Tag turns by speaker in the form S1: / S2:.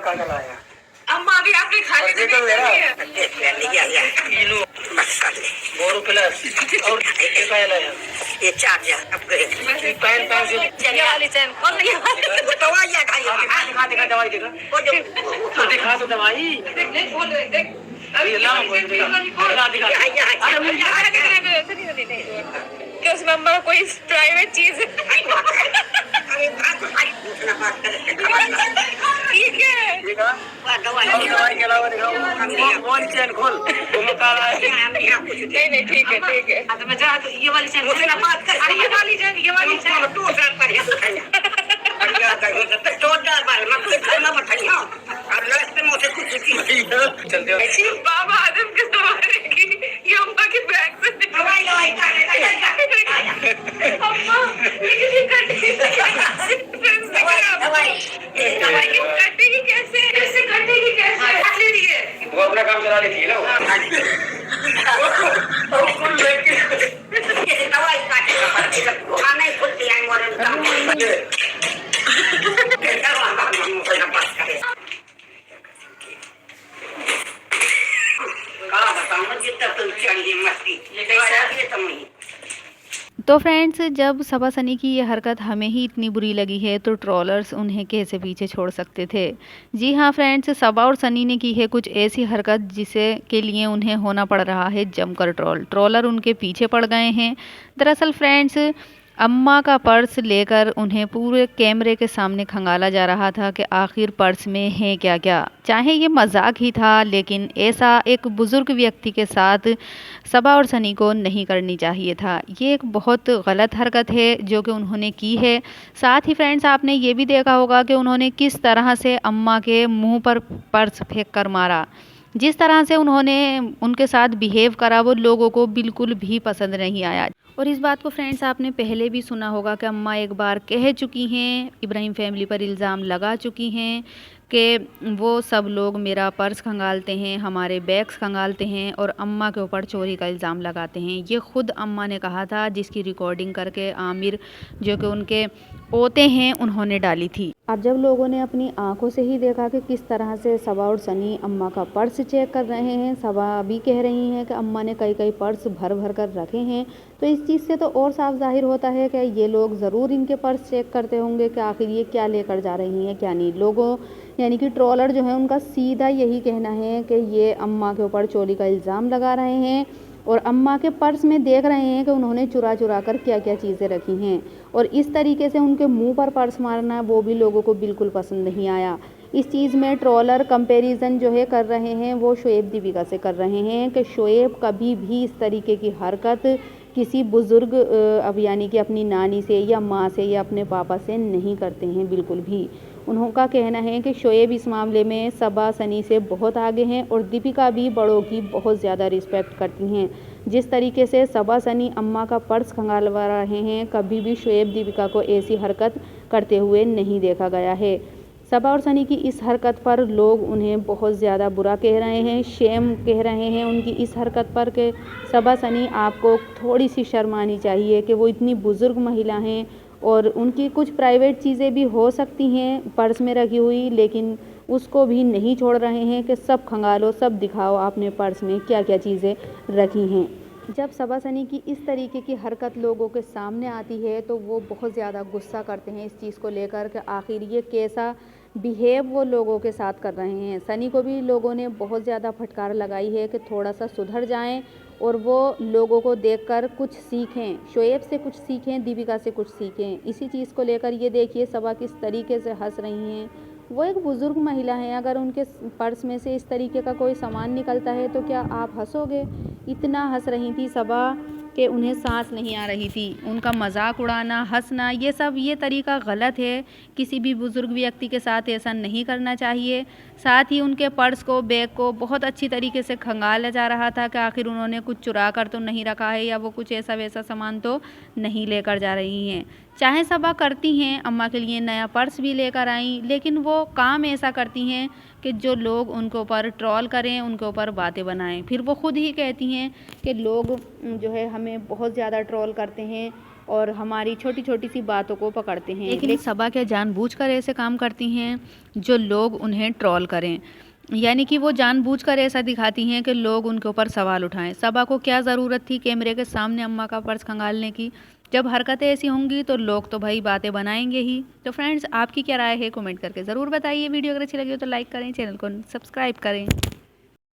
S1: कहाँ का लाया?
S2: अम्मा भी आपने खा ली थी
S1: किलो
S2: मसाले
S1: 2 प्लस और ये क्या लाया?
S2: ये चार्जर अपग्रेड
S1: पैन से
S2: ये वाली चैन कौन ये वाली दवाई या
S1: दिखा दवाई दिखा
S2: वो जो
S1: तो दिखा तो दवाई
S2: देख नहीं बोल देख
S1: अरे ला दिखा
S2: कि उसमें अम्मा कोई प्राइवेट चीज
S3: अरे बात
S2: ठीक है
S1: ठीक है दवाई के अलावा दिखाओ मोबाइल चैन खोल तुम काला है
S2: नहीं ठीक है
S3: तो मैं जा तो ये वाली चैन
S2: मुझे ना बात कर
S3: अरे ये वाली चैन
S2: तो सर पर है
S3: जोरदार बार मैं कुछ खाना बताइए और लास्ट में मुझे कुछ
S1: चलते हो
S2: बाबा आदम के सवारे की ये अम्मा के बैग से
S3: दवाई
S2: अम्मा ये कटेगी कैसे ले लिए
S1: वो अपना काम चला लेती है ना वो कुल लेके
S3: दवाई खाना ही खुलती है मॉडल का
S4: तो फ्रेंड्स, जब सबा सनी की ये हरकत हमें ही इतनी बुरी लगी है तो ट्रोलर्स उन्हें कैसे पीछे छोड़ सकते थे। जी हाँ फ्रेंड्स, सबा और सनी ने की है कुछ ऐसी हरकत जिसे के लिए उन्हें होना पड़ रहा है जमकर ट्रोलर उनके पीछे पड़ गए हैं। दरअसल फ्रेंड्स, अम्मा का पर्स लेकर उन्हें पूरे कैमरे के सामने खंगाला जा रहा था कि आखिर पर्स में है क्या क्या। चाहे ये मजाक ही था, लेकिन ऐसा एक बुज़ुर्ग व्यक्ति के साथ सबा और सनी को नहीं करनी चाहिए था। ये एक बहुत गलत हरकत है जो कि उन्होंने की है। साथ ही फ्रेंड्स, आपने ये भी देखा होगा कि उन्होंने किस तरह से अम्मा के मुंह पर पर्स फेंक कर मारा। जिस तरह से उन्होंने उनके साथ बिहेव करा वो लोगों को बिल्कुल भी पसंद नहीं आया। और इस बात को फ्रेंड्स आपने पहले भी सुना होगा कि अम्मा एक बार कह चुकी हैं, इब्राहिम फैमिली पर इल्ज़ाम लगा चुकी हैं कि वो सब लोग मेरा पर्स खंगालते हैं, हमारे बैग्स खंगालते हैं और अम्मा के ऊपर चोरी का इल्ज़ाम लगाते हैं। ये ख़ुद अम्मा ने कहा था, जिसकी रिकॉर्डिंग करके आमिर जो कि उनके पोते हैं उन्होंने डाली थी। अब जब लोगों ने अपनी आंखों से ही देखा कि किस तरह से सबा और सनी अम्मा का पर्स चेक कर रहे हैं, सबा भी कह रही हैं कि अम्मा ने कई पर्स भर भर कर रखे हैं, तो इस चीज़ से तो और साफ जाहिर होता है कि ये लोग ज़रूर इनके पर्स चेक करते होंगे कि आखिर ये क्या लेकर जा रही हैं क्या नहीं। लोगों यानी कि ट्रोलर जो है उनका सीधा यही कहना है कि ये अम्मा के ऊपर चोरी का इल्ज़ाम लगा रहे हैं और अम्मा के पर्स में देख रहे हैं कि उन्होंने चुरा कर क्या क्या चीज़ें रखी हैं। और इस तरीके से उनके मुंह पर पर्स मारना वो भी लोगों को बिल्कुल पसंद नहीं आया। इस चीज़ में ट्रोलर कंपैरिजन जो है कर रहे हैं वो शोएब दीपिका से कर रहे हैं कि शोएब कभी भी इस तरीके की हरकत किसी बुज़ुर्ग अब यानी कि अपनी नानी से या माँ से या अपने पापा से नहीं करते हैं बिल्कुल भी। उनका कहना है कि शोएब इस मामले में सबा सनी से बहुत आगे हैं और दीपिका भी बड़ों की बहुत ज़्यादा रिस्पेक्ट करती हैं। जिस तरीके से सबा सनी अम्मा का पर्स खंगालवा रहे हैं, कभी भी शोएब दीपिका को ऐसी हरकत करते हुए नहीं देखा गया है। सबा और सनी की इस हरकत पर लोग उन्हें बहुत ज़्यादा बुरा कह रहे हैं, शेम कह रहे हैं उनकी इस हरकत पर कि सबा सनी आपको थोड़ी सी शर्म आनी चाहिए कि वो इतनी बुज़ुर्ग महिला हैं और उनकी कुछ प्राइवेट चीज़ें भी हो सकती हैं पर्स में रखी हुई, लेकिन उसको भी नहीं छोड़ रहे हैं कि सब खंगालो, सब दिखाओ आपने पर्स में क्या क्या चीज़ें रखी हैं। जब सबा सनी की इस तरीके की हरकत लोगों के सामने आती है तो वो बहुत ज़्यादा गुस्सा करते हैं इस चीज़ को लेकर कि आखिर ये कैसा बिहेव वो लोगों के साथ कर रहे हैं। सनी को भी लोगों ने बहुत ज़्यादा फटकार लगाई है कि थोड़ा सा सुधर जाएं और वो लोगों को देखकर कुछ सीखें, शोएब से कुछ सीखें, दीपिका से कुछ सीखें। इसी चीज़ को लेकर ये देखिए सबा किस तरीके से हंस रही हैं। वो एक बुज़ुर्ग महिला हैं, अगर उनके पर्स में से इस तरीके का कोई सामान निकलता है तो क्या आप हंसोगे? इतना हंस रही थी सबा कि उन्हें सांस नहीं आ रही थी। उनका मजाक उड़ाना, हंसना, ये तरीका गलत है। किसी भी बुज़ुर्ग व्यक्ति के साथ ऐसा नहीं करना चाहिए। साथ ही उनके पर्स को, बैग को बहुत अच्छी तरीके से खंगाला जा रहा था कि आखिर उन्होंने कुछ चुरा कर तो नहीं रखा है या वो कुछ ऐसा वैसा सामान तो नहीं लेकर जा रही हैं। चाहे सबा करती हैं, अम्मा के लिए नया पर्स भी लेकर आई, लेकिन वो काम ऐसा करती हैं कि जो लोग उनके ऊपर ट्रोल करें, उनके ऊपर बातें बनाएं। फिर वो खुद ही कहती हैं कि लोग जो है हमें बहुत ज़्यादा ट्रोल करते हैं, और हमारी छोटी छोटी सी बातों को पकड़ते हैं। लेकिन सबा क्या जानबूझकर ऐसे काम करती हैं जो लोग उन्हें ट्रोल करें, यानी कि वो जानबूझकर ऐसा दिखाती हैं कि लोग उनके ऊपर सवाल उठाएं। सबा को क्या ज़रूरत थी कैमरे के सामने अम्मा का पर्स खंगालने की? जब हरकतें ऐसी होंगी तो लोग तो भाई बातें बनाएंगे ही। तो फ्रेंड्स, आपकी क्या राय है कमेंट करके ज़रूर बताइए। वीडियो अगर अच्छी लगी हो तो लाइक करें, चैनल को सब्सक्राइब करें।